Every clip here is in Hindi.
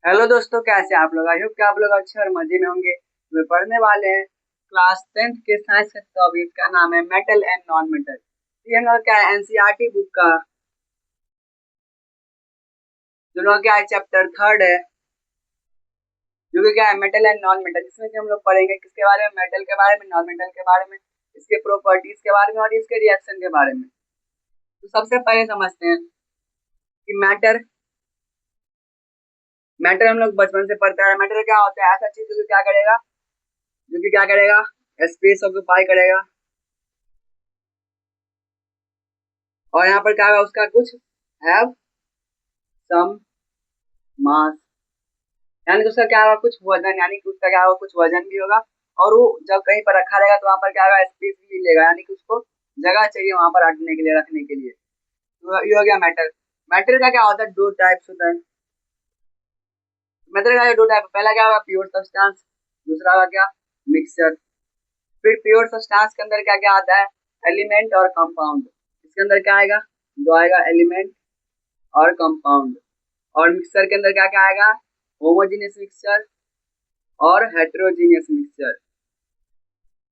हेलो दोस्तों, कैसे आप लोग? आई होप कि आप लोग अच्छे और मजे में होंगे। वे पढ़ने वाले हैं क्लास 10th के साइंस का टॉपिक का नाम है मेटल एंड नॉन मेटल। ये हम लोग क्या है एनसीईआरटी बुक का जो लोग क्या है चैप्टर 3 है, जो कि क्या है मेटल एंड नॉन मेटल। जिसमें कि हम लोग पढ़ेंगे किसके बारे में, मेटल के बारे में, नॉन मेटल के बारे में, इसके प्रॉपर्टीज के बारे में और इसके रिएक्शन के बारे में। तो सबसे पहले समझते हैं कि मैटर मैटर हम लोग बचपन से पढ़ते आ रहे हैं। मैटर क्या होता है? ऐसा चीज जो कि क्या करेगा, स्पेस ऑक्यूपाई करेगा और यहाँ पर क्या होगा, उसका कुछ हैव सम मास, यानी कि उसका क्या होगा, कुछ वजन, यानी कि उसका क्या होगा, कुछ वजन भी होगा। और वो जब कहीं पर रखा रहेगा तो वहां पर क्या होगा, स्पेस भी लेगा, यानी कि उसको जगह चाहिए वहां पर रखने के लिए, तो ये हो गया मैटर। मैटर का क्या होता है, दो टाइप्स होता है। मैटर का दो टाइप, पहला क्या होगा प्योर सब्सटेंस, दूसरा होगा क्या मिक्सचर। फिर प्योर सब्सटेंस के अंदर क्या क्या आता है, एलिमेंट और कंपाउंड। इसके अंदर क्या आएगा, दो आएगा, एलिमेंट और कंपाउंड। और मिक्सचर के अंदर क्या क्या आएगा, होमोजेनियस मिक्सचर और हेटेरोजेनियस मिक्सचर।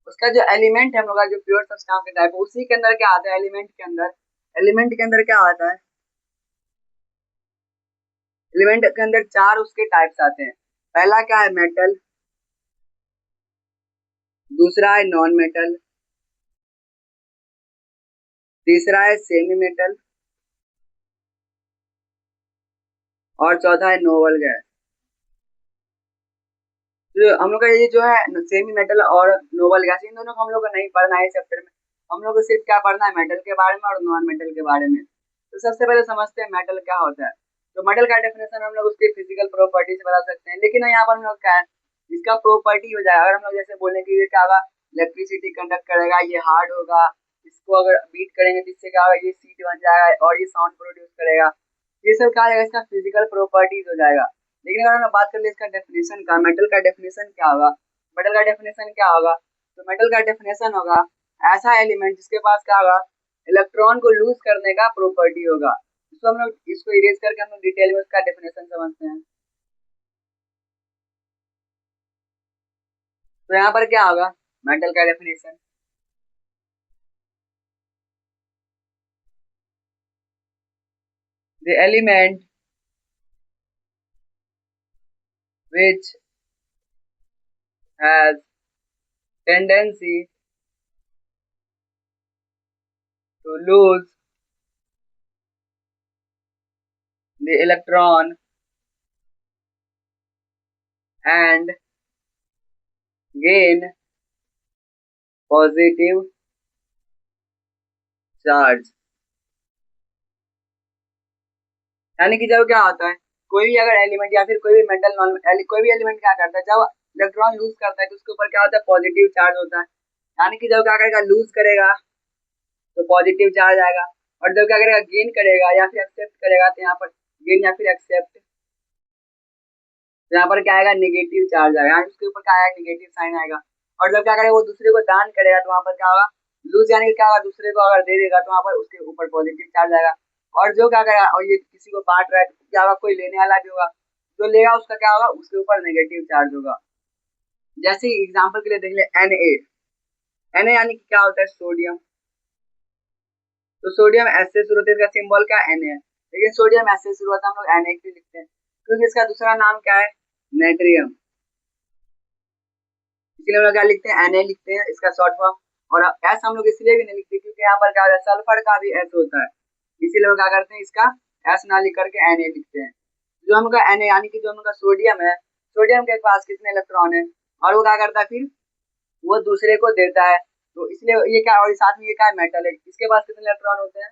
उसका जो एलिमेंट है हम लोग का, जो प्योर सब्सटेंस का टाइप है, उसी के अंदर क्या आता है, एलिमेंट के अंदर क्या आता है, एलिमेंट के अंदर चार उसके टाइप्स आते हैं। पहला क्या है मेटल, दूसरा है नॉन मेटल, तीसरा है सेमी मेटल और चौथा है नोबल गैस। जो हम लोग का ये जो है सेमी मेटल और नोबल गैस, इन दोनों को हम लोग को नहीं पढ़ना है चैप्टर में। हम लोग को सिर्फ क्या पढ़ना है, मेटल के बारे में और नॉन मेटल के बारे में। तो सबसे पहले समझते हैं मेटल क्या होता है। तो मेटल का डेफिनेशन हम लोग उसके फिजिकल प्रॉपर्टी से बता सकते हैं, लेकिन यहाँ पर हम लोग क्या है, इसका प्रॉपर्टी हो जाएगा। अगर हम लोग जैसे बोलें कि ये क्या होगा, इलेक्ट्रिसिटी कंडक्ट करेगा, ये हार्ड होगा, इसको अगर बीट करेंगे तो इससे क्या होगा, ये सीट बन जाएगा और ये साउंड प्रोड्यूस करेगा। ये सब क्या है, इसका फिजिकल प्रॉपर्टीज हो जाएगा। लेकिन अगर हम बात कर ले इसका डेफिनेशन का, मेटल का डेफिनेशन क्या होगा, मेटल का डेफिनेशन क्या होगा, तो मेटल का डेफिनेशन होगा ऐसा एलिमेंट जिसके पास क्या होगा, इलेक्ट्रॉन को लूज करने का प्रॉपर्टी होगा। इसको हम लोग इसको इरेज करके हम लोग डिटेल में उसका डेफिनेशन समझते हैं। तो यहाँ पर क्या होगा, मेटल का definition, the element which has tendency to lose the electron and gain positive charge। यानी कि जब क्या होता है, कोई भी अगर एलिमेंट या फिर कोई भी मेटल नॉन कोई भी एलिमेंट क्या करता है, जब इलेक्ट्रॉन लूज करता है तो उसके ऊपर क्या होता है, पॉजिटिव चार्ज होता है। यानी कि जब क्या करेगा, लूज करेगा तो पॉजिटिव चार्ज आएगा, और जब क्या करेगा, गेन करेगा या फिर एक्सेप्ट करेगा, तो यहाँ पर गेन या फिर एक्सेप्ट, तो यहाँ पर क्या आएगा, निगेटिव चार्ज आएगा, यानी उसके ऊपर क्या आएगा, निगेटिव साइन आएगा। और जब क्या करेगा, वो दूसरे को दान करेगा तो वहां पर क्या होगा, लूज, यानी कि क्या होगा, दूसरे को अगर दे देगा तो वहां पर उसके ऊपर पॉजिटिव चार्ज आएगा। और जो क्या करेगा, और ये किसी को बांट रहा है तो क्या होगा, कोई लेने वाला भी होगा, जो लेगा उसका क्या होगा, उसके ऊपर नेगेटिव चार्ज होगा। जैसे एग्जांपल के लिए देख ले Na यानी कि क्या होता है, सोडियम। तो सोडियम एस से शुरू होता है, इसका सिंबल क्या Na है, लेकिन सोडियम एस से शुरू होता है, हम लोग Na क्यों लिखते हैं, क्योंकि इसका दूसरा नाम क्या है, नेट्रियम। इसलिए हम लोग क्या लिखते हैं, Na लिखते हैं, इसका शॉर्ट फॉर्म। और एस हम लोग इसलिए भी नहीं लिखते क्योंकि यहाँ पर क्या होता है, सल्फर का भी एस होता है, इसीलिए हम क्या करते हैं, इसका एस ना लिख करके Na लिखते हैं। जो हम लोग Na यानी कि जो हम लोग सोडियम है, सोडियम के पास कितने इलेक्ट्रॉन है, और वो क्या करता है, फिर वो दूसरे को देता है। तो इसलिए ये क्या, और साथ में ये क्या है, मेटल है, इसके पास कितने इलेक्ट्रॉन होते हैं,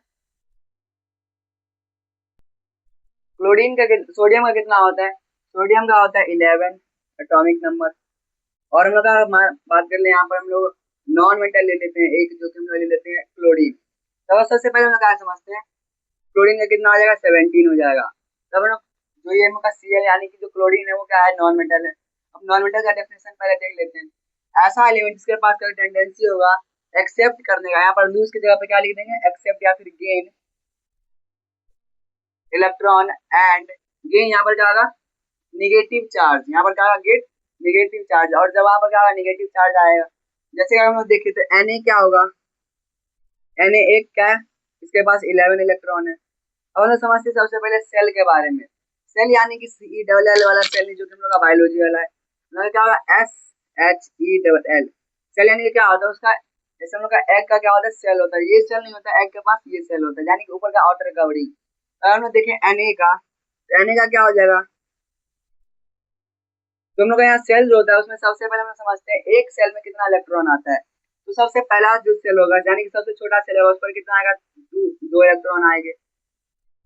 क्लोरीन का सोडियम का कितना होता है, सोडियम का होता है 11 एटॉमिक नंबर। और हम लोग का बात कर ले, यहाँ पर हम लोग नॉन मेटल ले लेते हैं एक, जो कि हम लोग ले लेते हैं क्लोरीन। तो सबसे पहले हम लोग क्या समझते हैं, क्लोरीन का कितना हो जाएगा, 17 हो जाएगा। तब हम लोग जो ये हम लोग का Cl यानी कि जो क्लोरीन है वो क्या है, नॉन मेटल है। अब नॉन मेटल का डेफिनेशन पहले देख लेते हैं। ऐसा एलिमेंट जिसके पास कोई टेंडेंसी होगा एक्सेप्ट करने का, यहाँ पर लूज की जगह पे क्या लिख देंगे, एक्सेप्ट या फिर गेन इलेक्ट्रॉन एंड गेन, यहाँ पर क्या होगा, निगेटिव चार्ज, यहाँ पर क्या होगा गेट निगेटिव चार्ज। और जब वहां पर क्या होगा निगेटिव चार्ज आएगा, जैसे हम लोग देखे तो Na क्या होगा, Na एक क्या है, इसके पास 11 इलेक्ट्रॉन है। अब हम लोग समझते हैं सबसे पहले सेल के बारे में। सेल यानी कि CELL वाला सेल नहीं, जो कि हम लोग का बायोलॉजी वाला है। हम लोग क्या होगा SHELL। सेल यानी कि क्या होता है उसका, जैसे हम लोग का एग का क्या होता है सेल होता है, ये सेल नहीं होता एग के पास, ये सेल होता है यानी कि ऊपर का आउटर कवरिंग। अगर हम लोग देखें Na का, तो Na का क्या हो जाएगा, तो हम लोग का यहाँ सेल जो होता है उसमें सबसे पहले हम लोग समझते हैं एक सेल में कितना इलेक्ट्रॉन आता है। तो सबसे पहला जो सेल होगा यानी कि सबसे छोटा सेल है उस पर कितना आएगा, दो इलेक्ट्रॉन आएंगे।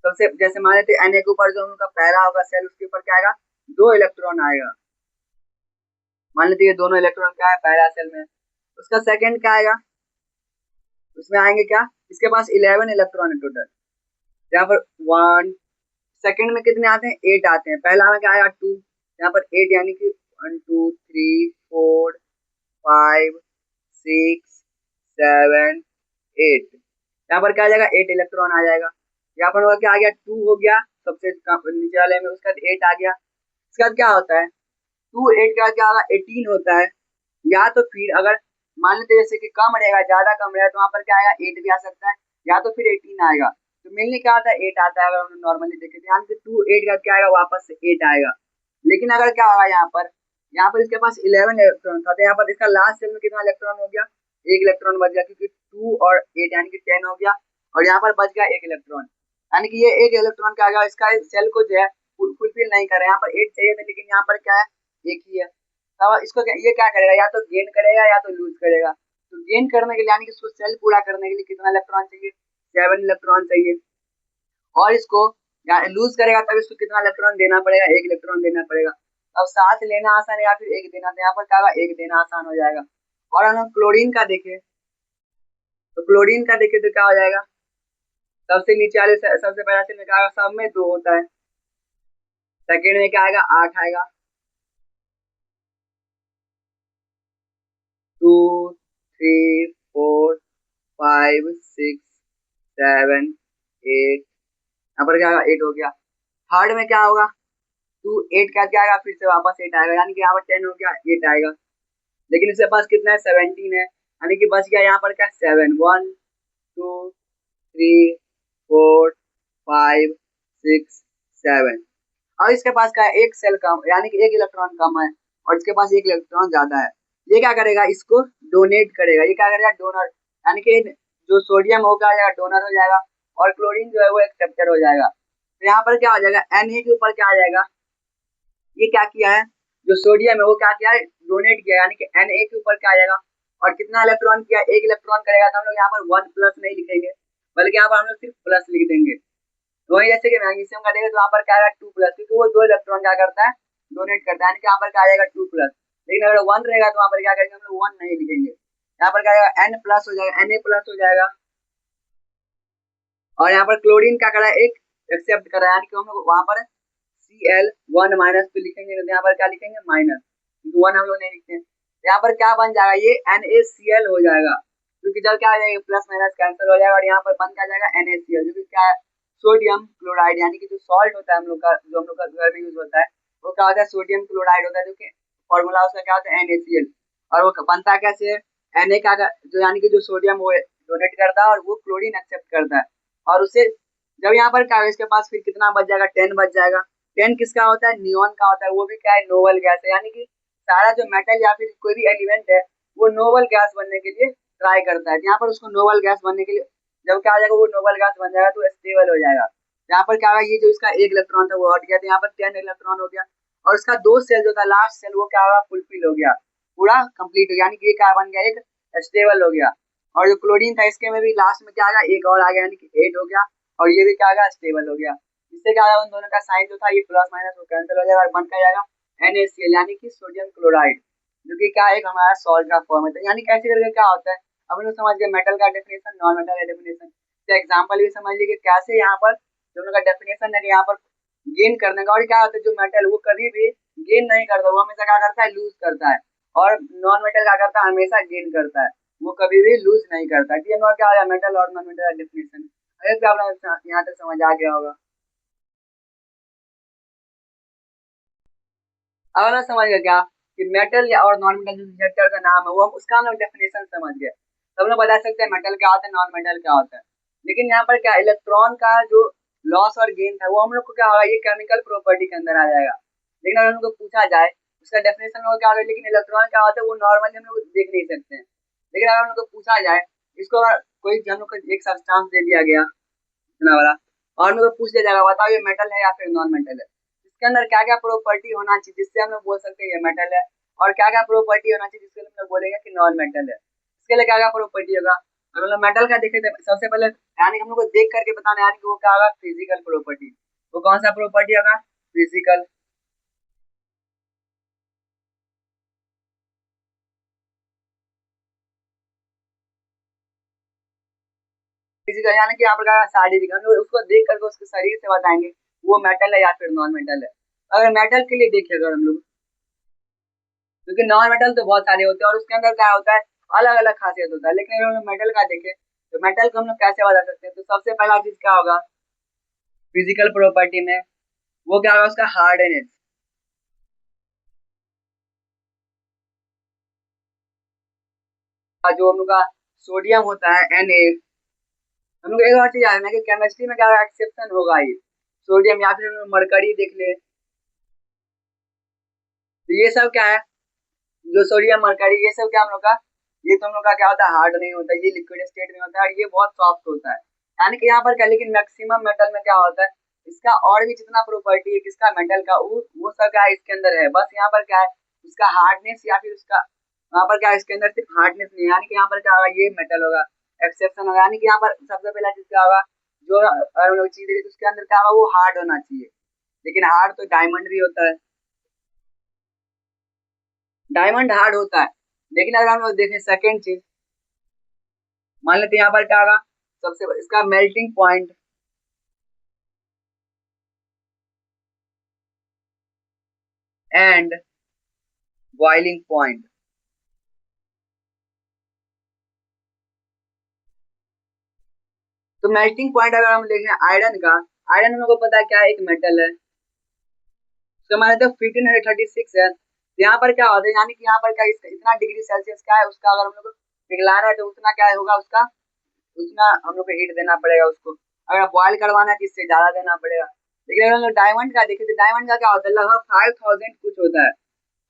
सबसे जैसे मान लेते हैं Na के ऊपर जो उनका पहला होगा सेल, उसके ऊपर क्या आएगा, 2 इलेक्ट्रॉन आएगा। मान लेते हैं ये दोनों इलेक्ट्रॉन क्या है पहला सेल में। उसका सेकंड क्या आएगा, उसमें आएंगे क्या, इसके पास 11 इलेक्ट्रॉन है टोटल। यहाँ पर 1, सेकंड में कितने आते हैं 8 आते हैं, पहला में क्या आएगा 2, यहाँ पर 8 यानी कि 1 2 3 4 5 6 7 8, यहाँ पर क्या आ जाएगा 8 इलेक्ट्रॉन आ जाएगा। यहाँ पर क्या आ गया 2 हो गया सबसे नीचे वाले में, उसके बाद 8 आ गया। इसके बाद क्या होता है 2 8 के बाद क्या होगा 18 होता है। या तो फिर अगर मान लेते जैसे कि कम रहेगा ज्यादा कम रहेगा तो वहाँ पर क्या आएगा 8 भी आ सकता है, या तो फिर 18 आएगा। तो मिलने क्या आता है 8 आता है, अगर हम नॉर्मली देखें तो यहाँ से 2 8 का क्या आएगा वापस से 8 आएगा। लेकिन अगर क्या होगा यहाँ पर इसके पास 11 इलेक्ट्रॉन था, तो यहाँ पर इसका लास्ट सेल में कितना इलेक्ट्रॉन हो गया, एक इलेक्ट्रॉन बच गया, क्योंकि 2 और 8 यानी कि 10 हो गया, और यहाँ पर बच गया एक इलेक्ट्रॉन। यानी कि ये एक इलेक्ट्रॉन क्या आएगा, इसका सेल को जो है फुलफिल नहीं कर रहा है। यहाँ पर 8 चाहिए था लेकिन यहाँ पर क्या है एक ही है। अब इसको ये क्या करेगा, या तो गेन करेगा या तो लूज करेगा। तो गेन करने के लिए यानी कि इसको सेल पूरा करने के लिए कितना इलेक्ट्रॉन चाहिए, 7 इलेक्ट्रॉन चाहिए। और इसको लूज करेगा तब इसको कितना इलेक्ट्रॉन देना पड़ेगा, एक इलेक्ट्रॉन देना पड़ेगा। अब 7 लेना आसान है या फिर एक देना, तो यहाँ पर क्या होगा एक देना आसान हो जाएगा। और हम क्लोरीन का देखें, तो क्लोरीन का देखें तो क्या हो जाएगा, सबसे नीचे वाले सबसे पहला सेल में क्या होगा, सब में 2 होता है। सेकेंड में क्या आएगा 8 आएगा, 2 3 4 5 6 7 8, यहाँ पर क्या होगा 8 हो गया। थर्ड में क्या होगा 2 8 का क्या आएगा, फिर से वापस 8 आएगा, यानी कि यहाँ पर 10 हो गया 8 आएगा। लेकिन इसके पास कितना है 17 है, यानी कि बच गया यहाँ पर क्या 7, 1 2 3 4 5 6 7। अब इसके पास क्या है एक सेल कम, यानी कि एक इलेक्ट्रॉन कम है, और इसके पास एक इलेक्ट्रॉन ज्यादा है। ये क्या करेगा, इसको डोनेट करेगा। ये क्या करेगा डोनर, यानी कि जो सोडियम हो क्या जाएगा डोनर हो जाएगा, और क्लोरीन जो है वो एक्सेप्टर हो जाएगा। तो यहाँ पर क्या हो जाएगा Na के ऊपर क्या आ जाएगा, ये क्या किया है, जो सोडियम है वो क्या किया है डोनेट किया, यानी कि Na के ऊपर क्या आ जाएगा, और कितना इलेक्ट्रॉन किया एक इलेक्ट्रॉन करेगा। तो हम लोग यहाँ पर 1 प्लस नहीं लिखेंगे, बल्कि यहाँ पर हम लोग सिर्फ प्लस लिख देंगे। वही जैसे कि मैग्नीशियम का देखें तो वहाँ पर क्या आएगा 2 प्लस, क्योंकि वो 2 इलेक्ट्रॉन क्या करता है डोनेट करता है, यानी कि यहाँ पर क्या आ जाएगा 2 प्लस। लेकिन अगर 1 रहेगा तो वहाँ पर क्या करेंगे हम लोग 1 नहीं लिखेंगे, यहाँ पर क्या आएगा N प्लस हो जाएगा, Na प्लस हो जाएगा। और यहाँ पर क्लोरीन क्या कर रहा है एक एक्सेप्ट कर रहा है, यानी कि हम लोग वहाँ पर Cl1 माइनस तो लिखेंगे, तो यहाँ पर क्या लिखेंगे माइनस, क्योंकि 1 हम लोग नहीं लिखते हैं। यहाँ पर क्या बन जाएगा ये NaCl हो जाएगा, क्योंकि जब क्या हो जाएगा प्लस माइनस कैंसिल हो जाएगा, और यहाँ पर बन क्या जाएगा NaCl, जो कि क्या है सोडियम क्लोराइड, यानी कि जो सॉल्ट होता है हम लोग का, जो हम लोग का घर में यूज होता है, वो क्या होता है सोडियम क्लोराइड होता है, जो कि फॉर्मूला उसका क्या होता है NaCl। और वो बनता कैसे है, Na का जो यानी कि जो सोडियम वो डोनेट करता है और वो क्लोरीन एक्सेप्ट करता है, और उसे जब यहाँ पर क्या इसके पास फिर कितना बच जाएगा 10 बच जाएगा। 10 किसका होता है नियॉन का होता है, वो भी क्या है नोबल गैस है, यानी कि सारा जो मेटल या फिर कोई भी एलिमेंट है वो नोबल गैस बनने के लिए ट्राई करता है। यहाँ पर उसको नोबल गैस बनने के लिए जब क्या हो जाएगा वो नोबल गैस बन जाएगा तो स्टेबल हो जाएगा। यहाँ पर क्या होगा ये जो इसका एक इलेक्ट्रॉन था वो हट गया, तो यहाँ पर 10 इलेक्ट्रॉन हो गया, और इसका 2 सेल जो था लास्ट सेल वो क्या होगा फुलफिल हो गया, पूरा कंप्लीट हो गया, यानी कि ये क्या बन गया एक स्टेबल हो गया। और जो क्लोरीन था इसके में भी लास्ट में क्या आ गया एक और आ गया, यानी कि 8 हो गया, और ये भी क्या आ गया स्टेबल हो गया। इससे क्या होगा उन दोनों का साइन जो था ये प्लस माइनस वो कैंसिल हो जाएगा, और बन क्या जाएगा NaCl, यानी कि सोडियम क्लोराइड, जो कि क्या एक हमारा सॉल्ट का फॉर्म है। यानी कैसे करके क्या होता है, अब लोग समझ गए मेटल का डेफिनेशन नॉन मेटल का डेफिनेशन। तो एग्जांपल भी समझ लीजिए कैसे यहाँ पर जो लोग का डेफिनेशन है कि यहाँ पर गेन करने का, और क्या होता है जो मेटल वो कभी भी गेन नहीं करता, वो हमेशा क्या करता है लूज करता है, और नॉन मेटल क्या करता है हमेशा गेन करता है, वो कभी भी लूज नहीं करता है। ये क्या हो मेटल और नॉन मेटल का डेफिनेशन। अगर आप यहाँ तक समझ आ गया होगा। अब ना समझ गया क्या कि मेटल या और नॉन मेटल जो रिएक्टर का नाम है वो हम उसका हम लोग डेफिनेशन समझ गए, तो हम लोग बता सकते हैं मेटल क्या होता है, नॉन मेटल क्या होता है। लेकिन यहाँ पर क्या इलेक्ट्रॉन का जो लॉस और गेन था वो हम लोग को क्या होगा, ये केमिकल प्रॉपर्टी के अंदर आ जाएगा। लेकिन अगर हमको पूछा जाए उसका डेफिनेशन होगा क्या होगा, लेकिन इलेक्ट्रॉन क्या होता है वो नॉर्मली हम लोग देख नहीं सकते हैं। लेकिन अगर हम लोग को पूछा जाए इसको, अगर कोई हम लोग को एक सब्सटेंस दे दिया गया इतना बड़ा और हम लोग को पूछ दिया जाएगा बताओ ये मेटल है या फिर नॉन मेटल है, इसके अंदर क्या क्या प्रॉपर्टी होना चाहिए जिससे हम लोग बोल सकते हैं ये मेटल है, और क्या क्या प्रॉपर्टी होना चाहिए जिससे हम लोग बोलेंगे कि नॉन मेटल है। इसके लिए क्या क्या प्रॉपर्टी होगा, अगर हम लोग मेटल का देखें तो सबसे पहले यानी हम लोग को देख करके बताना यानी कि वो क्या होगा, फिजिकल प्रॉपर्टी। वो कौन सा प्रॉपर्टी होगा, फिजिकल। फिजिकल यानी कि यहाँ पर क्या शारीरिक, हम लोग उसको देख करके उसके शरीर से बताएंगे वो मेटल है या फिर नॉन मेटल है। अगर मेटल के लिए देखें अगर हम लोग, क्योंकि नॉन मेटल तो बहुत सारे होते हैं और उसके अंदर क्या होता है अलग अलग खासियत होता है, लेकिन अगर हम लोग मेटल का देखें तो मेटल को हम लोग कैसे बता सकते हैं, तो सबसे पहला चीज क्या होगा फिजिकल प्रॉपर्टी में, वो क्या होगा उसका हार्डनेस। जो हम लोग का सोडियम होता है Na, हम लोग एक और चीज जानना है कि केमिस्ट्री में क्या एक्सेप्शन होगा ये सोडियम या फिर मरकरी देख ले, तो ये सब क्या है जो सोडियम मरकरी ये सब क्या हम लोग का, ये तो हम लोग का क्या होता है हार्ड नहीं होता, ये लिक्विड स्टेट में होता है और ये बहुत सॉफ्ट होता है। यानी कि यहाँ पर क्या, लेकिन मैक्सिमम मेटल में क्या होता है इसका और भी जितना प्रॉपर्टी है किसका मेटल का वो सब क्या है इसके अंदर है, बस यहाँ पर क्या है उसका हार्डनेस या फिर उसका यहाँ पर क्या है, इसके अंदर सिर्फ हार्डनेस नहीं है, यानी कि यहाँ पर क्या होगा ये मेटल होगा, एक्सेप्शन होगा। यानी कि यहाँ पर सबसे पहला चीज क्या होगा, जो अगर हम लोग चीज देखें तो उसके अंदर क्या होगा वो हार्ड होना चाहिए, लेकिन हार्ड तो डायमंड भी होता है, डायमंड हार्ड होता है। लेकिन अगर हम लोग देखें सेकेंड चीज, मान लेते हैं यहाँ पर क्या होगा सबसे इसका melting point and boiling point. तो मेल्टिंग पॉइंट अगर हम देखें आयरन का, आयरन हम लोग को पता है क्या है एक मेटल है, उसका मान लेते हैं 1536 है। तो यहाँ पर क्या होता है यानी कि यहाँ पर क्या इतना डिग्री सेल्सियस का है उसका, अगर हम लोग को पिघलाना है तो उतना क्या होगा उसका, उतना हम लोग को हीट देना पड़ेगा उसको, अगर बॉयल करवाना है तो इससे ज्यादा देना पड़ेगा। लेकिन अगर हम लोग डायमंड का देखें तो डायमंड का क्या होता है लगभग 5000 कुछ होता है,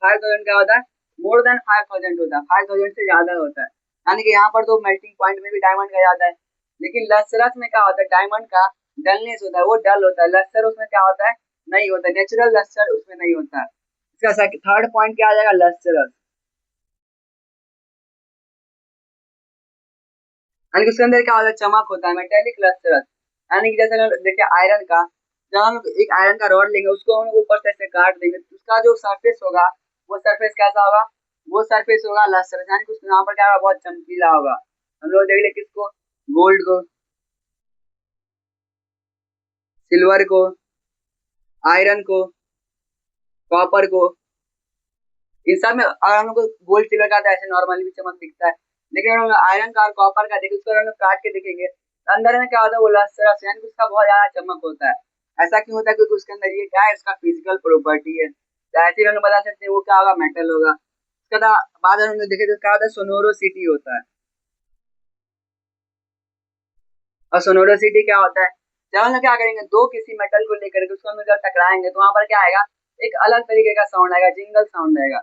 5000 क्या होता है, मोर देन 5000 होता है, 5000 से ज्यादा होता है। यानी कि यहाँ पर तो मेल्टिंग पॉइंट में भी डायमंड का ज्यादा है। लेकिन लसरस में क्या होता है डायमंड का डलनेस होता है, वो डल होता है, लसर उसमें क्या होता है नहीं होता, नेचुरल लसर उसमें नहीं होता है। इसका थर्ड पॉइंट क्या आ जाएगा लसरस, यानी कि उसके अंदर क्या होता है चमक होता है, मेटेलिक लसरस। यानी कि जैसे देखिए आयरन का, जब हम एक आयरन का रॉड लेंगे उसको हम लोग ऊपर से ऐसे काट देंगे तो उसका जो सरफेस होगा वो सरफेस कैसा होगा, वो सरफेस होगा लसरस, यानी कि उसको यहाँ पर क्या होगा बहुत चमकीला होगा। हम लोग देख ले किसको, गोल्ड को, सिल्वर को, आयरन को, कॉपर को, इन सब में अगर हम लोग को गोल्ड सिल्वर का तो ऐसे नॉर्मली भी चमक दिखता है। लेकिन अगर हम आयरन का और कॉपर का देखें उसको हम लोग काट के देखेंगे तो अंदर में क्या होता है वो लसरस, यानी कि उसका बहुत ज्यादा चमक होता है। ऐसा क्यों होता है, क्योंकि उसके अंदर ये क्या है इसका फिजिकल प्रॉपर्टी है, तो ऐसे ही हम लोग बता सकते हैं वो क्या होगा मेटल होगा। उसके बाद हम लोग देखें तो क्या होता है सोनोरोसिटी होता है, और सोनोरोसिटी क्या होता है, जब हम लोग क्या करेंगे दो किसी मेटल को लेकर के उसको हम लोग जब टकराएंगे तो वहां पर क्या आएगा एक अलग तरीके का साउंड आएगा, जिंगल साउंड आएगा।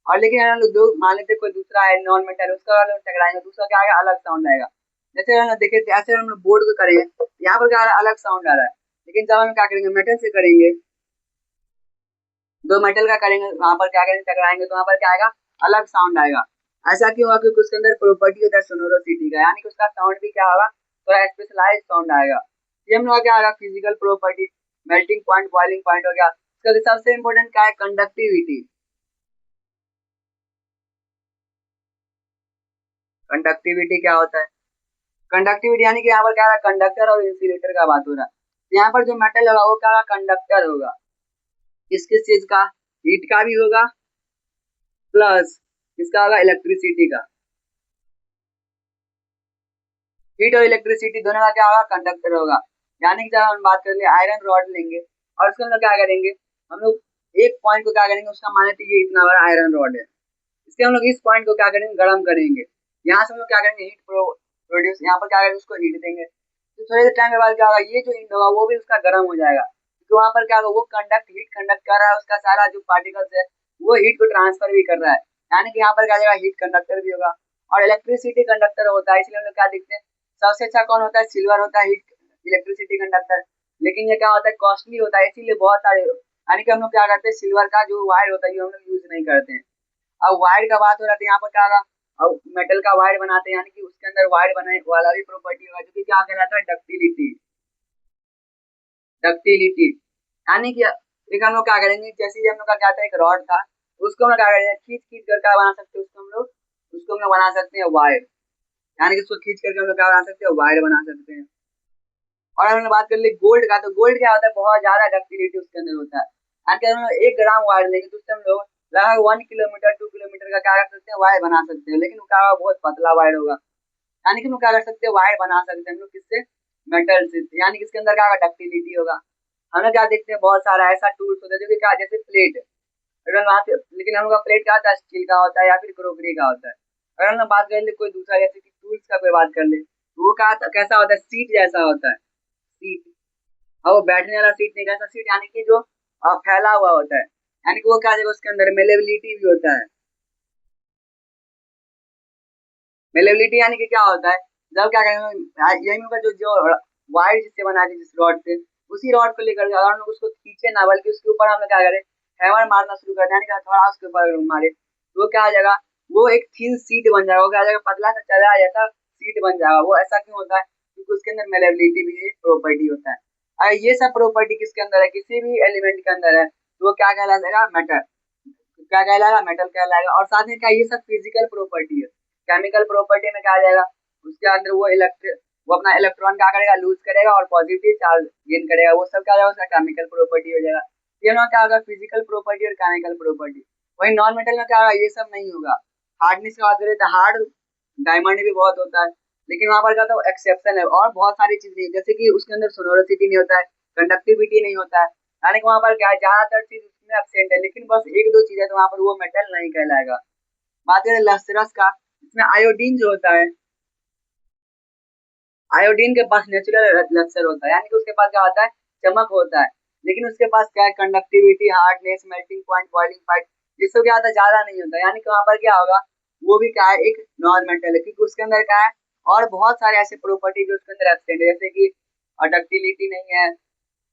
और लेकिन अगर हम लोग दो मान लेते कोई दूसरा है नॉन मेटल उसका हम लोग टकराएंगे दूसरा क्या आएगा अलग साउंड आएगा। जैसे हम लोग देखे ऐसे हम लोग बोर्ड को करेंगे यहाँ पर क्या आ रहा है अलग साउंड आ रहा है, लेकिन जब हम क्या करेंगे मेटल से करेंगे, दो मेटल का करेंगे वहां पर क्या करेंगे टकराएंगे तो वहां पर क्या आएगा अलग साउंड आएगा। ऐसा क्यों हुआ, क्योंकि उसके अंदर प्रॉपर्टी होता है सोनोरोसिटी का, यानी कि उसका साउंड भी क्या होगा थोड़ा स्पेशलाइज साउंड आएगा। ये हम लोग क्या आएगा physical property, melting point boiling point हो गया। उसका सबसे इंपॉर्टेंट क्या है कंडक्टिविटी, कंडक्टिविटी क्या होता है, कंडक्टिविटी यानी कि यहाँ पर क्या है कंडक्टर और इंसुलेटर का बात हो रहा है। तो यहाँ पर जो मेटल होगा वो क्या होगा कंडक्टर होगा, किस किस चीज का, हीट का भी होगा प्लस किसका होगा इलेक्ट्रिसिटी का, हीट और इलेक्ट्रिसिटी दोनों का क्या होगा कंडक्टर होगा। यानी कि जब हम बात कर ले आयरन रॉड लेंगे और उसको हम लोग क्या करेंगे हम लोग एक पॉइंट को क्या करेंगे, उसका मान लेते ये इतना बड़ा आयरन रॉड है, इसके हम लोग इस पॉइंट को क्या करेंगे, गर्म करेंगे। यहाँ से हम लोग क्या करेंगे, हीट प्रोड्यूस, यहाँ पर क्या करेंगे, उसको हीट देंगे। तो थोड़े देर टाइम के बाद क्या होगा, ये जो इंड होगा वो भी उसका गर्म हो जाएगा। तो वहाँ पर क्या होगा, वो हीट कंडक्ट कर रहा है, उसका सारा जो पार्टिकल्स है वो हीट को ट्रांसफर भी कर रहा है, यानी कि यहाँ पर क्या जाएगा, हीट कंडक्टर भी होगा। और इलेक्ट्रिसिटी कंडक्टर होता है, इसलिए हम लोग क्या देखते हैं, सबसे अच्छा कौन होता है, सिल्वर होता है हीट इलेक्ट्रिसिटी कंडक्टर। लेकिन ये क्या होता है, कॉस्टली होता है, इसीलिए बहुत सारे, यानी कि हम लोग क्या करते हैं, सिल्वर का जो वायर होता है ये हम लोग यूज नहीं करते हैं। अब वायर का बात हो रहा है, यहाँ पर क्या होगा, अब मेटल का वायर बनाते हैं, यानी कि उसके अंदर वायर बनाने वाला भी प्रॉपर्टी होगा, जो कि क्या कहलाता है, डक्टिलिटी। डक्टिलिटी यानी कि एक हम लोग क्या करेंगे, जैसे ही हम लोग का क्या था, एक रॉड था, उसको हम लोग क्या करेंगे, खींच खींच कर क्या बना सकते हैं, उसको हम लोग बना सकते हैं वायर, यानी कि उसको खींच करके हम लोग क्या बना सकते हैं, वायर बना सकते हैं। और हमने बात कर ली गोल्ड का, तो गोल्ड क्या होता है, बहुत ज्यादा डक्टिलिटी उसके अंदर होता है, यानी कि हम लोग 1 ग्राम वायर लेंगे तो उससे हम लोग लगभग 1 किलोमीटर 2 किलोमीटर का क्या कर सकते हैं, वायर बना सकते हैं। लेकिन वो क्या होगा, बहुत पतला वायर होगा, यानी कि हम लोग क्या कर सकते हैं, वायर बना सकते हैं हम लोग किससे, मेटल से, यानी कि इसके अंदर क्या होगा, डक्टिलिटी होगा। हम लोग क्या देखते हैं, बहुत सारा ऐसा टूल्स होता है जो कि क्या, जैसे प्लेट, अगर वहाँ से, लेकिन हम लोग का प्लेट क्या होता है, स्टील का होता है या फिर क्रोकरी का होता है। अगर हम लोग बात कर ले कोई दूसरा, जैसे कि टूल्स का कोई बात कर ले, तो वो क्या कैसा होता है, सीट जैसा होता है, सीट। और वो बैठने वाला सीट नहीं, कैसा सीट, यानी कि जो फैला हुआ होता है, यानी कि वो क्या देगा, उसके अंदर मेलेबिलिटी भी होता है। मेलेबिलिटी यानी कि क्या होता है, जब क्या करेंगे, यही होगा जो जो वायर जिससे बना है, जिस रॉड से, उसी रॉड को लेकर अगर हम लोग उसको खींचे ना, बल्कि उसके ऊपर हम लोग क्या करें, हैमर मारना शुरू कर दें, यानी कि हथौड़ा उसके ऊपर मारे, तो वो क्या आ जाएगा, वो एक थिन सीट बन जाएगा, वो क्या आ जाएगा, पतला सा चला जैसा सीट बन जाएगा। वो ऐसा क्यों होता है, क्योंकि उसके अंदर मेलेबिलिटी भी एक प्रॉपर्टी होता है। अगर ये सब प्रॉपर्टी किसके अंदर है, किसी भी एलिमेंट के अंदर है, तो वो क्या कहलाएगा, मेटल। क्या कहलाएगा, मेटल कहलाएगा। और साथ में क्या, ये सब फिजिकल प्रॉपर्टी है। केमिकल प्रॉपर्टी में क्या आ जाएगा, उसके अंदर वो अपना इलेक्ट्रॉन क्या करेगा, लूज करेगा और पॉजिटिव चार्ज गेन करेगा, वो सब क्या हो जाएगा, उसका केमिकल प्रॉपर्टी हो जाएगा। ये ना क्या होगा, फिजिकल प्रॉपर्टी और केमिकल प्रॉपर्टी। वही नॉन मेटल में क्या होगा, ये सब नहीं होगा। हार्डनेस की बात करें तो हार्ड डायमंड भी बहुत होता है, लेकिन वहां पर क्या होता है, एक्सेप्शन है। और बहुत सारी चीजें जैसे कि उसके अंदर सोनोरिटी नहीं होता है, कंडक्टिविटी नहीं होता है, यानी कि वहां पर क्या है, ज्यादातर चीज उसमें एब्सेंट है। लेकिन बस एक दो चीज है, तो वहां पर वो मेटल नहीं कहलाएगा। बात करें लस्टरस का, इसमें आयोडीन जो होता है, आयोडीन के पास नेचुरल लस्टर होता है, यानी कि उसके पास क्या होता है, चमक होता है। लेकिन उसके पास क्या है, conductivity, hardness, melting point, boiling point, ये सब क्या होता है, ज्यादा नहीं होता। यानी कि वहां पर क्या होगा, वो भी क्या है, एक नॉन मेटल है, क्योंकि उसके अंदर क्या है, और बहुत सारे ऐसे प्रॉपर्टी जो उसके अंदर एब्सेंट है, जैसे कि डक्टिलिटी नहीं है,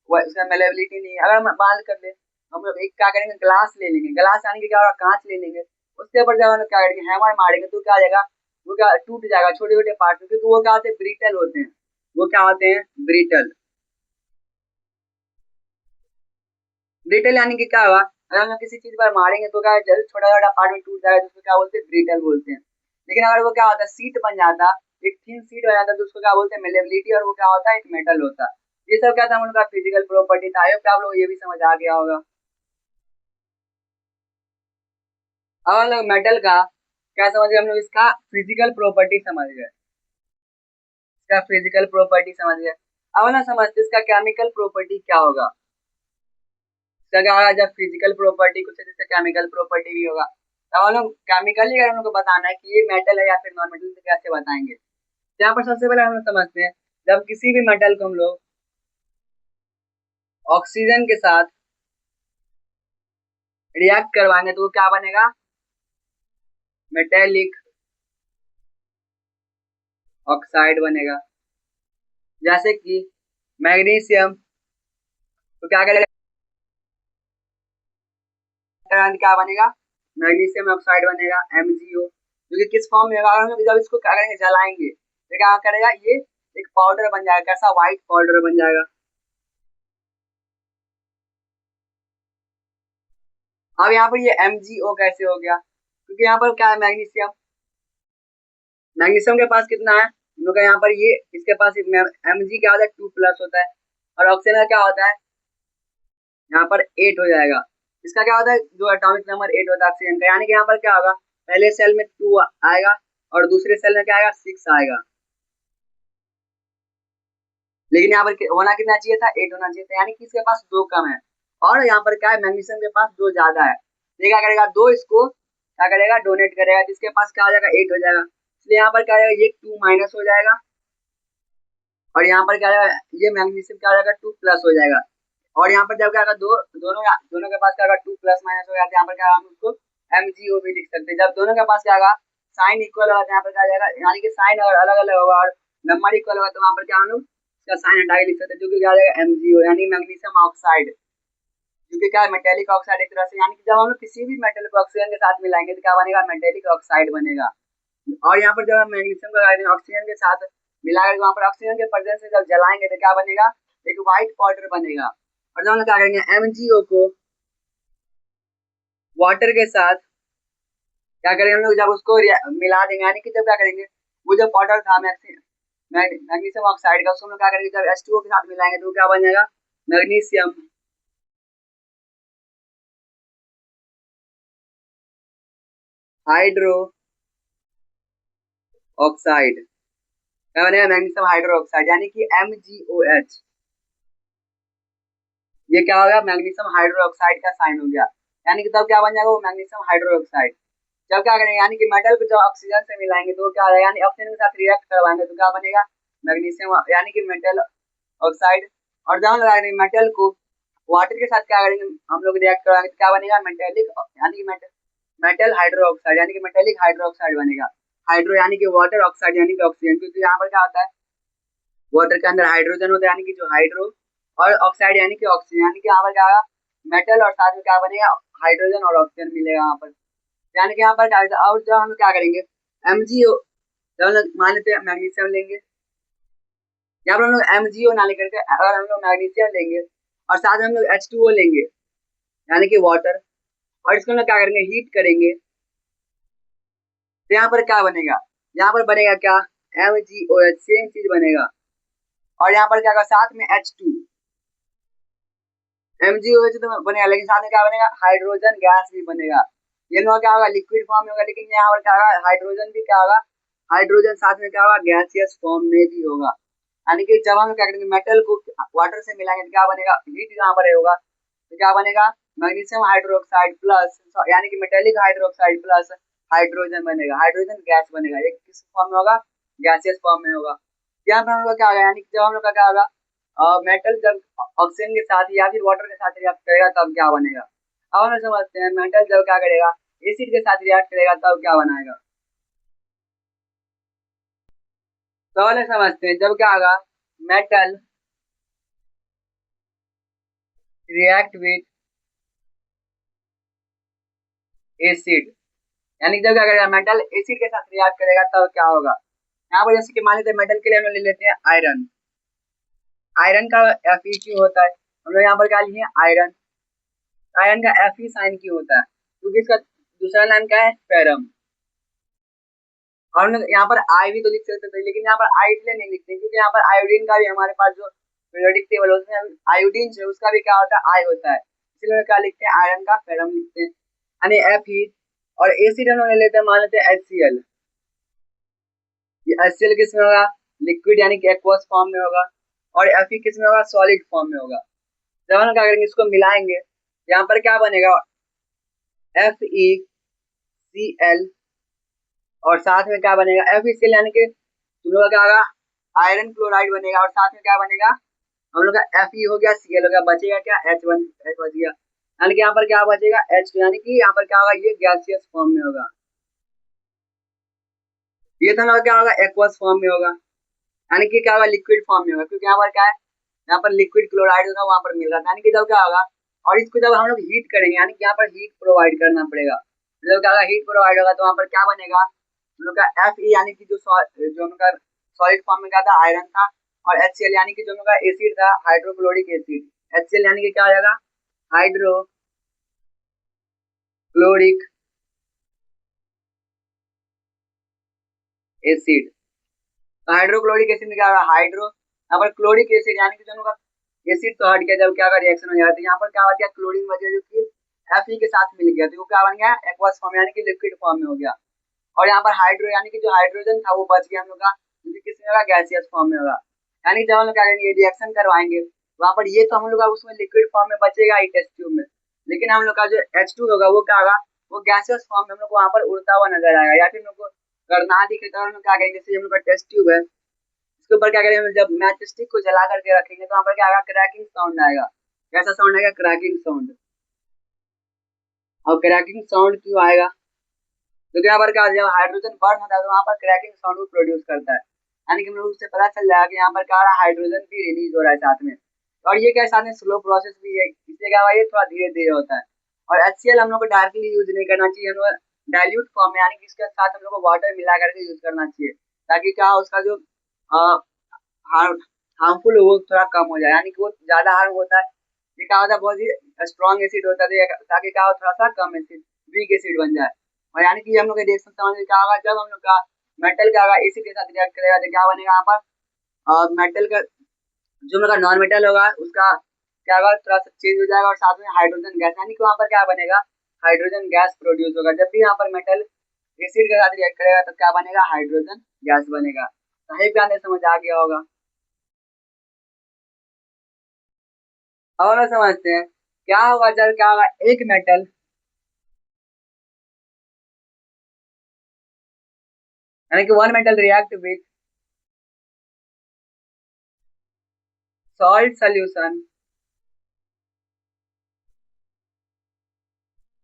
उसका मेलेबिलिटी नहीं है। अगर हम मान कर ले, हम लोग एक क्या करेंगे, ग्लास ले लेंगे, ग्लास यानी कि क्या होगा, कांच ले लेंगे, उसके ऊपर जब हम लोग क्या करेंगे, हैमर मारेंगे, तो क्या आ जाएगा, वो क्या टूट जाएगा छोटे छोटे पार्ट में, क्योंकि वो क्या होते हैं, ब्रिटल होते हैं। वो क्या होते हैं, ब्रिटल। ब्रिटल यानी कि क्या होगा, अगर हम लोग किसी चीज पर मारेंगे तो क्या है, जल्द छोटा छोटा पार्ट में टूट जाएगा, तो उसको क्या बोलते हैं, ब्रिटल बोलते हैं। लेकिन अगर वो क्या होता है, सीट बन जाता, एक थिन सीट बन जाता, तो उसको क्या बोलते हैं, मेलेबिलिटी, और वो क्या होता है, एक मेटल होता है। ये सब क्या था, हम लोग का फिजिकल प्रॉपर्टी था। आई होप आप लोग ये भी समझ आ गया होगा। अब हम लोग मेटल का क्या समझ गए, हम लोग इसका फिजिकल प्रॉपर्टी समझ गए, इसका फिजिकल प्रॉपर्टी समझ गए। अब ना समझते इसका केमिकल प्रॉपर्टी क्या होगा। इसका क्या होगा, जब फिजिकल प्रॉपर्टी कुछ है, जैसे केमिकल प्रॉपर्टी भी होगा। अब हम लोग केमिकली अगर हम लोग को बताना है कि ये मेटल है या फिर नॉन मेटल, तो कैसे बताएंगे। यहाँ पर सबसे पहले हम लोग समझते हैं, जब किसी भी मेटल को हम लोग ऑक्सीजन के साथ रिएक्ट करवाएंगे, तो वो क्या बनेगा, मेटेलिक ऑक्साइड बनेगा। जैसे कि मैग्नीशियम, तो क्या करेगा, क्या बनेगा, मैग्नीशियम ऑक्साइड बनेगा, MgO, जो कि किस फॉर्म में होगा, हम लोग जब इसको क्या करेंगे, जलाएंगे, तो क्या करेगा, ये एक पाउडर बन जाएगा, कैसा, व्हाइट पाउडर बन जाएगा। अब यहाँ पर ये MgO कैसे हो गया, क्योंकि यहाँ पर क्या है, मैग्नीशियम, मैग्नीशियम के पास कितना है हम लोग का, यहाँ पर ये इसके पास Mg क्या होता है, 2+ होता है, और ऑक्सीजन का क्या होता है, यहाँ पर 8 हो जाएगा। इसका क्या होता है, जो एटॉमिक नंबर 8 होता है ऑक्सीजन का, यानी कि यहाँ पर क्या होगा, पहले सेल में 2 आएगा, और दूसरे सेल में क्या आएगा, 6 आएगा। लेकिन यहाँ पर होना कितना चाहिए था, 8 होना चाहिए था, यानी कि इसके पास 2 कम है। और यहाँ पर क्या है, मैग्नीशियम के पास 2 ज्यादा है, ये क्या करेगा, 2 इसको क्या करेगा, डोनेट करेगा, जिसके पास क्या हो जाएगा 8 हो जाएगा, इसलिए यहाँ पर क्या हो जाएगा, ये 2 माइनस हो जाएगा, और यहाँ पर क्या हो जाएगा, ये मैग्नीशियम क्या हो जाएगा 2 प्लस हो जाएगा, और यहाँ पर जब क्या होगा, दोनों के पास क्या होगा 2 प्लस माइनस हो जाता है, यहाँ पर क्या हम उसको MgO भी लिख सकते हैं, जब दोनों के पास क्या होगा साइन इक्वल होगा, तो यहाँ पर क्या आ जाएगा, यानी कि साइन अगर अलग अलग होगा और नंबर इक्वल होगा, तो वहाँ पर क्या हम लोग इसका साइन हटा के लिख सकते हैं, जो कि क्या आ जाएगा MgO, यानी मैग्नीशियम ऑक्साइड, क्योंकि क्या है मेटेलिक ऑक्साइड एक तरह से, यानी कि जब हम लोग किसी भी मेटल को ऑक्सीजन के साथ मिलाएंगे तो क्या बनेगा, मेटेलिक ऑक्साइड बनेगा, और यहाँ पर जब हम मैग्नीशियम का ऑक्सीजन के साथ मिलाकर वहाँ पर ऑक्सीजन के प्रेजेंस से जब जलाएंगे तो क्या बनेगा, एक व्हाइट पाउडर बनेगा, और जब हम लोग क्या करेंगे MgO को वाटर के साथ क्या करेंगे, हम लोग जब उसको मिला देंगे, यानी कि जब क्या करेंगे, वो जो पाउडर था मैग्नीशियम ऑक्साइड का, उसको हम लोग क्या करेंगे, जब H2O के साथ मिलाएंगे तो क्या बन जाएगा, मैग्नीशियम हाइड्रो ऑक्साइड, क्या बनेगा, मैग्नीशियम हाइड्रो ऑक्साइड, यानी कि MgOH, ये क्या होगा, मैग्नीशियम हाइड्रो ऑक्साइड का साइन हो गया, यानी कि तब क्या बन जाएगा, वो मैग्नीशियम हाइड्रो ऑक्साइड, जब क्या करेंगे, यानी कि मेटल को जब ऑक्सीजन से मिलाएंगे तो क्या होगा, यानी ऑक्सीजन के साथ रिएक्ट करवाएंगे तो क्या बनेगा, मैग्नीशियम यानी कि मेटल ऑक्साइड, और जब हम लगाएंगे मेटल को वाटर के साथ क्या करेंगे, हम लोग रिएक्ट करवाएंगे तो क्या बनेगा, मेटेलिक यानी कि मेटल हाइड्रो ऑक्साइड, यानी कि मेटेलिक हाइड्रो ऑक्साइड बनेगा, हाइड्रो यानी कि वाटर, ऑक्साइड यानी कि ऑक्सीजन, क्योंकि यहाँ पर क्या होता है, वाटर के अंदर हाइड्रोजन होता है, यानी कि जो हाइड्रो, और ऑक्साइड यानी कि ऑक्सीजन, यानी कि यहाँ पर क्या होगा, मेटल और साथ में क्या बनेगा, हाइड्रोजन और ऑक्सीजन मिलेगा यहाँ पर, यानी कि यहाँ पर क्या होगा, और जब हम क्या करेंगे MgO, जब हम लोग मान लेते हैं मैग्नीशियम लेंगे, यहाँ पर हम लोग MgO ना लेकर के अगर हम लोग मैग्नीशियम लेंगे और साथ में हम लोग H2O लेंगे, यानी कि वाटर, और इसको हम लोग क्या करेंगे, हीट करेंगे, तो यहाँ पर क्या बनेगा, यहाँ पर बनेगा क्या, MgOH, सेम चीज बनेगा, और यहाँ पर क्या होगा, साथ में H2, MgOH तो बनेगा, लेकिन साथ में क्या बनेगा, हाइड्रोजन गैस भी बनेगा, ये लोग क्या होगा, लिक्विड फॉर्म में होगा, लेकिन यहाँ पर क्या होगा, हाइड्रोजन भी क्या होगा, हाइड्रोजन साथ में क्या होगा, गैसियस फॉर्म में भी होगा, यानी कि जब हम क्या करेंगे, मेटल को वाटर से मिलाएंगे तो क्या बनेगा, हीट यहाँ पर होगा, तो क्या बनेगा, मैग्नीशियम हाइड्रोक्साइड प्लस, यानी कि मेटेलिक हाइड्रोक्साइड प्लस हाइड्रोजन बनेगा, हाइड्रोजन गैस बनेगा, ये किस फॉर्म में होगा, गैसियस फॉर्म में होगा, यहाँ पर हम लोग क्या होगा, यानी कि जब हम लोग का क्या होगा, मेटल जब ऑक्सीजन के साथ या फिर वाटर के साथ रिएक्ट करेगा तब क्या बनेगा, अब हम समझते हैं, मेटल जब क्या करेगा, एसिड के साथ रिएक्ट करेगा तब क्या बनाएगा, तो वाले समझते हैं, जब क्या होगा, मेटल रिएक्ट विथ एसिड, यानी जब क्या करेगा, मेटल एसिड के साथ रिएक्ट करेगा तब क्या होगा, यहाँ पर जैसे कि मान लेते हैं मेटल के लिए हम लोग ले लेते हैं आयरन, आयरन का Fe क्यों होता है, हम लोग यहाँ पर क्या लिए आयरन, आयरन का Fe साइन क्यों होता है, क्योंकि इसका दूसरा नाम क्या है, फेरम, और हम लोग यहाँ पर आई भी तो लिख सकते थे, लेकिन यहाँ पर आई इसलिए नहीं लिखते क्योंकि यहाँ पर आयोडीन का भी हमारे पास जो पीरियोडिक टेबल है उसमें आयोडीन है, उसका भी क्या होता है, आई होता है, इसलिए क्या लिखते हैं, आयरन का फेरम लिखते हैं, यानी Fe, और एसिड हम लोग ले लेते हैं, मान लेते हैं HCl, ये HCl किस में होगा, लिक्विड यानी कि एक्वस फॉर्म में होगा, और Fe किस में होगा, सॉलिड फॉर्म में होगा, जब हम क्या करेंगे, इसको मिलाएंगे, यहाँ पर क्या बनेगा, FeCl, और साथ में क्या बनेगा, FeCl, यानी कि तुम लोग का क्या होगा, आयरन क्लोराइड बनेगा, और साथ में क्या बनेगा, हम लोग का Fe हो गया, Cl हो गया, बचेगा क्या, H1, H बच गया, यानी कि यहाँ पर क्या बचेगा, H2, यानी कि यहाँ पर क्या होगा, ये गैसियस फॉर्म में होगा, ये तो क्या होगा, एक्वस फॉर्म में होगा, यानी कि क्या होगा, लिक्विड फॉर्म में होगा, क्योंकि यहाँ पर क्या है, यहाँ पर लिक्विड क्लोराइड होगा, वहां पर मिल रहा था, यानी कि जब क्या होगा, और इसको जब हम लोग हीट करेंगे, यानी कि यहाँ पर हीट प्रोवाइड करना पड़ेगा, जब क्या होगा, हीट प्रोवाइड होगा तो वहां पर क्या बनेगा, हम लोग का Fe, यानी कि जो उनका सॉलिड फॉर्म में क्या था, आयरन था, और HCl, यानी कि जो उनका एसिड था, हाइड्रोक्लोरिक एसिड, HCl यानी कि क्या हो जाएगा, हाइड्रोक्लोरिक एसिड, तो हाइड्रोक्लोरिक एसिड में क्या होगा, हाइड्रो, यहाँ पर क्लोरिक एसिड, यानी कि दोनों का एसिड तो हट गया, जब क्या रिएक्शन हो जाता है, यहाँ पर क्या होता है, क्लोरीन बच गया, जो कि Fe के साथ मिल गया, तो वो क्या बन गया, एक्वस फॉर्म, यानी कि लिक्विड फॉर्म में हो गया, और यहाँ पर हाइड्रो, यानी कि जो हाइड्रोजन था वो बच गया हम लोग का, क्योंकि किसमें होगा, गैसियस फॉर्म में होगा, यानी जब हम लोग क्या करेंगे, रिएक्शन करवाएंगे, वहां पर ये तो हम लोग का उसमें लिक्विड फॉर्म में बचेगा ही टेस्ट ट्यूब में, लेकिन हम लोग का जो H2 होगा वो क्या होगा, वो गैसियस फॉर्म में हम लोग को वहां पर उड़ता हुआ नजर आएगा, या फिर हम लोग को अगर ना दिखे तो हम लोग क्या करेंगे, जैसे हम लोग का टेस्ट ट्यूब है इसके ऊपर क्या करेंगे, जब मैच स्टिक को जला करके रखेंगे तो वहां पर क्या आएगा, क्रैकिंग साउंड आएगा। कैसा साउंड आएगा, क्रैकिंग साउंड। और क्रैकिंग साउंड क्यों आएगा, क्योंकि यहाँ पर क्या, जब हाइड्रोजन बर्न होता है तो वहां पर क्रैकिंग साउंड को प्रोड्यूस करता है, यानी कि हम लोग उससे पता चल जाएगा कि यहाँ पर क्या हो रहा है, हाइड्रोजन भी रिलीज हो रहा है साथ में। और ये क्या साथ में स्लो प्रोसेस भी है, इसलिए क्या हुआ, ये थोड़ा धीरे धीरे होता है। और HCl हम लोग को डायरेक्टली यूज नहीं करना चाहिए, हम लोग डाइल्यूट फॉर्म में, यानी कि इसके साथ हम लोग को वाटर मिला करके यूज करना चाहिए, ताकि क्या हो, उसका जो हार्मफुल वो थोड़ा कम हो जाए, यानी कि वो ज्यादा हार्म होता है, ये क्या होता है, बहुत ही स्ट्रॉन्ग एसिड होता है, ताकि क्या हो, थोड़ा सा कम एसिड वीक एसिड बन जाए। और यानी कि हम लोग रिएक्शन समझ में क्या होगा, जब हम लोग का मेटल क्या होगा एसिड के साथ रिएक्ट करेगा तो क्या बनेगा यहाँ पर, मेटल का जो मेरा नॉन मेटल होगा उसका क्या होगा, थोड़ा सा चेंज हो जाएगा, और साथ में हाइड्रोजन गैस, यानी कि वहाँ पर क्या बनेगा, हाइड्रोजन गैस प्रोड्यूस होगा। जब भी यहाँ पर मेटल एसिड के साथ रिएक्ट करेगा तो क्या बनेगा, हाइड्रोजन गैस बनेगा। सही प्यार समझ आ गया होगा। अब हम लोग समझते हैं क्या होगा जब क्या होगा, एक मेटल यानी कि one metal react with salt solution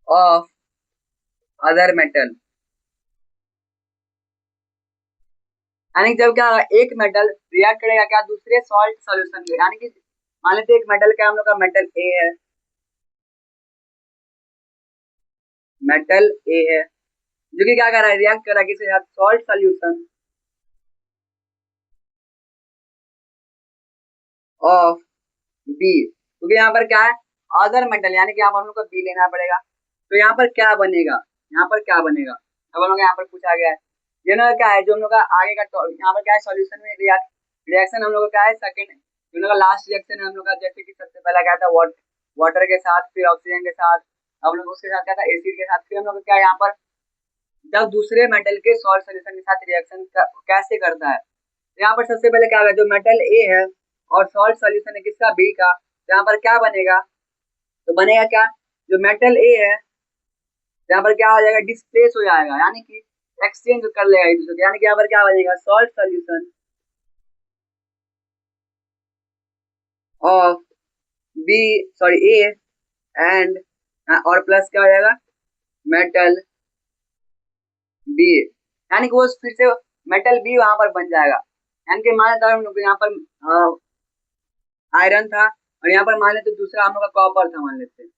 of other metal, यानी जब क्या होगा, एक मेटल रिएक्ट करेगा क्या, दूसरे सॉल्ट सॉल्यूशन में, यानी कि मान लेते हैं एक मेटल क्या, हम लोग का मेटल ए है, मेटल ए है जो कि क्या कर रहा है, रिएक्ट कर रहा है किसके साथ, सॉल्ट सॉल्यूशन ऑफ बी, क्योंकि यहाँ पर क्या है, अदर मेटल, यानी कि यहाँ पर हम लोग को बी लेना पड़ेगा। तो यहाँ पर क्या बनेगा, यहाँ पर क्या बनेगा, अब हम लोग यहाँ पर पूछा गया है, ये ना क्या है, जो हम लोग का आगे का यहाँ पर क्या है, सॉल्यूशन में रिएक्शन हम लोग का क्या है, सेकंड हम लोग का लास्ट रिएक्शन है हम लोग का, जैसे कि सबसे पहला क्या था, वाटर के साथ, फिर ऑक्सीजन के साथ, हम लोग उसके साथ क्या था, एसिड के साथ, फिर हम लोग क्या यहाँ पर जब दूसरे मेटल के सॉल्ट सोल्यूशन के साथ रिएक्शन कैसे करता है, तो यहाँ पर सबसे पहले क्या होगा, जो मेटल ए है और सॉल्ट सोल्यूशन है किसका, बी का, तो यहाँ पर क्या बनेगा, तो बनेगा क्या, जो मेटल ए है यहाँ पर क्या हो जाएगा, डिस्प्लेस हो जाएगा, यानी कि एक्सचेंज कर लेगा एक दूसरे को, यानी कि यहाँ पर क्या बनेगा, salt solution of B, sorry A and, और प्लस क्या हो जाएगा, मेटल बी, यानी कि वो फिर से मेटल बी वहां पर बन जाएगा। यानी कि मान लेते हम लोग यहाँ पर आयरन था, और यहाँ पर मान लेते दूसरा हम लोग का कॉपर था, मान लेते हैं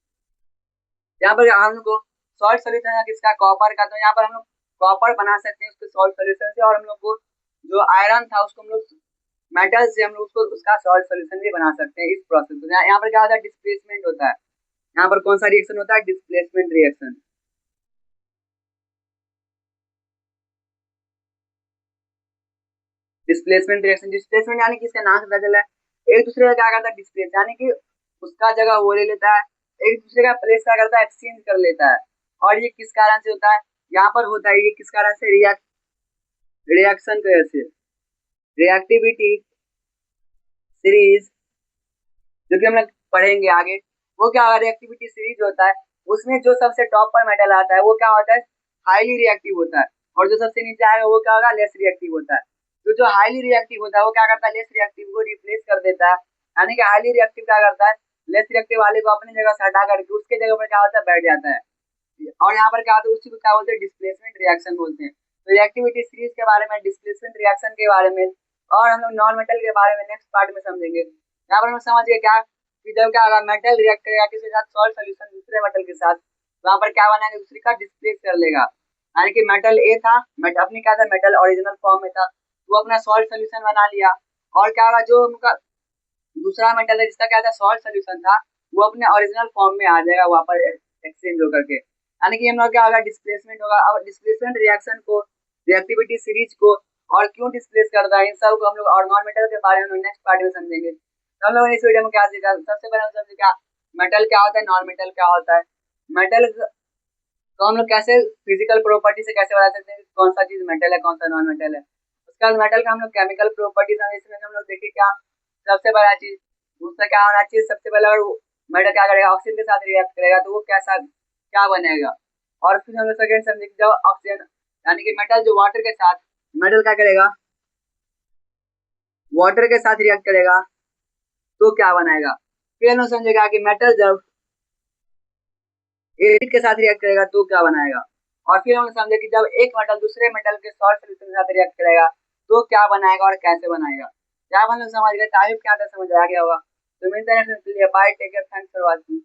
यहाँ पर हम लोग को सॉल्ट सोल्यूशन है किसका, कॉपर का, तो यहाँ पर हम लोग कॉपर बना सकते हैं उसके सॉल्ट सोल्यूशन से, और हम लोग को जो आयरन था उसको हम लोग मेटल से हम लोग उसको उसका सॉल्ट सोल्यूशन भी बना सकते हैं इस प्रोसेस में। यहाँ पर क्या होता है, डिस्प्लेसमेंट होता है, यहाँ पर कौन सा रिएक्शन होता है, displacement reaction. Displacement reaction, displacement यानी कि इसका नाम से पता चला है एक दूसरे का क्या करता है, डिस्प्लेस, यानी कि उसका जगह वो ले लेता है, एक दूसरे का प्लेस क्या करता है, एक्सचेंज कर लेता है। और ये किस कारण से होता है, यहाँ पर होता है ये किस कारण से, रिएक्शन की वजह से, रिएक्टिविटी सीरीज, जो कि हम लोग पढ़ेंगे आगे, वो क्या होगा, रिएक्टिविटी सीरीज होता है, उसमें जो सबसे टॉप पर मेटल आता है वो क्या होता है, हाईली रिएक्टिव होता है, और जो सबसे नीचे आएगा वो क्या होगा, लेस रिएक्टिव होता है। तो जो हाईली रिएक्टिव होता है वो क्या करता है, लेस रिएक्टिव को रिप्लेस कर देता है, यानी कि हाईली रिएक्टिव क्या करता है, लेस रिएक्टिव वाले को अपनी जगह से हटा करके उसके जगह पर क्या होता है, बैठ जाता है। और यहाँ पर क्या होता है, उसी को क्या बोलते हैं, डिस्प्लेसमेंट रिएक्शन बोलते हैं। तो रिएक्टिविटी सीरीज के बारे में, डिस्प्लेसमेंट रिएक्शन के बारे में, और हम लोग नॉन मेटल के बारे में नेक्स्ट पार्ट में समझेंगे। यहाँ पर हम समझ गए क्या, कि जब क्या होगा, मेटल रिएक्ट करेगा किसके साथ, सॉल्ट सोल्यूशन दूसरे मेटल के साथ, वहां पर क्या बनाएगा, दूसरे का डिस्प्लेस कर लेगा, यानी कि मेटल ए था, अपनी क्या था, मेटल ओरिजिनल फॉर्म में था, वो अपना सॉल्ट सोल्यूशन बना लिया, और क्या होगा, जो उनका दूसरा मेटल है जिसका क्या था, सॉल्ट सोल्यूशन था, वो अपने ओरिजिनल फॉर्म में आ जाएगा वहां पर एक्सचेंज होकर के, यानी कि हम लोग क्या होगा, डिस्प्लेसमेंट होगा। अब डिस्प्लेसमेंट रिएक्शन को, रिएक्टिविटी सीरीज को, और क्यों डिस्प्लेस करता है, इन सब को हम लोग और नॉन मेटल के बारे में नेक्स्ट पार्ट में समझेंगे। तो हम लोग इस वीडियो में क्या सीखा, सबसे पहले हम समझे क्या मेटल क्या होता है, नॉन मेटल क्या होता है। मेटल तो हम लोग कैसे फिजिकल प्रॉपर्टी से कैसे बता सकते हैं कि कौन सा चीज मेटल है कौन सा नॉन मेटल है। उसके बाद मेटल का हम लोग केमिकल प्रॉपर्टीज, इसमें हम लोग देखिए क्या, सबसे बड़ा चीज उससे क्या होना चाहिए, सबसे पहले अगर वो मेटल क्या करेगा, ऑक्सीजन के साथ रिएक्ट करेगा तो वो कैसा क्या बनेगा। और फिर हम लोग सेकेंड समझे कि जब ऑक्सीजन यानी कि मेटल जो वाटर के साथ, मेटल क्या करेगा, वाटर के साथ रिएक्ट करेगा तो क्या बनाएगा। फिर हम लोग समझेगा कि मेटल जब एसिड के साथ रिएक्ट करेगा तो क्या बनाएगा। और फिर हम लोग समझे कि जब एक मेटल दूसरे मेटल के सॉल्ट सॉल्यूशन के साथ रिएक्ट करेगा तो क्या बनाएगा और कैसे बनाएगा। क्या हम लोग समझ गए, टाइप क्या था, समझ आ गया होगा। तो मिलते हैं next video, bye, take care, thanks for watching.